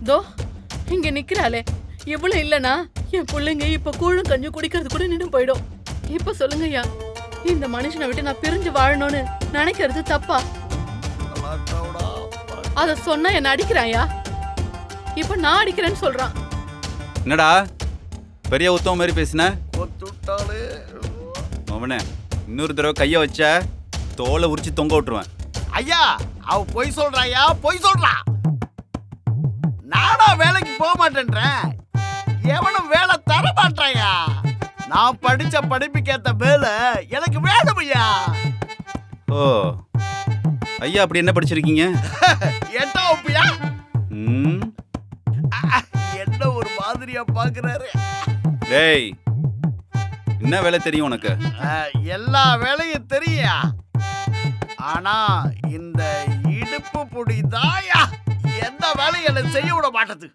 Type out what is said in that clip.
தோ இங்க நிக்கிறாளே, இவ்வளவு இல்லனா என் பிள்ளைங்க இப்ப கூழும் கஞ்சி குடிக்கிறது கூட நின்னு போயிடும். இப்ப சொல்லுங்க ஐயா, இந்த மனுஷனை விட்டு நான் பிரிஞ்சு வாழணும்னு நினைக்கிறது தப்பா? அத சொன்னா என்ன அடிக்கிறாயா? இப்ப நான் அடிக்கிறேன்னு சொல்றான். என்னடா பெரிய உத்தம மாதிரி பேசின? அவனே இன்னொரு தடவை கைய வச்ச தோலை உரிச்சு தொங்க விட்டுருவேன். ஐயா அவ பொய் சொல்றாயா, பொய் சொல்றா. நானா வேலைக்கு போக மாட்டேன்றேன், எவனும் வேலை தர மாட்டாயா. நான் படிச்ச படிப்புக்கேத்த வேலை எனக்கு வேணும் ஐயா. ஓ ஐயா, அப்படி என்ன படிச்சிருக்கீங்க? 8ஆம் வகுப்புயா. ம், என்ன ஒரு மாதிரியா பாக்குறாரு. டேய் என்ன வேலை தெரியும் உனக்கு? எல்லா வேலையும் தெரியா, ஆனா இந்த இடுப்பு புடி தாயா எந்த வேலையும் எனக்கு செய்ய விட மாட்டது.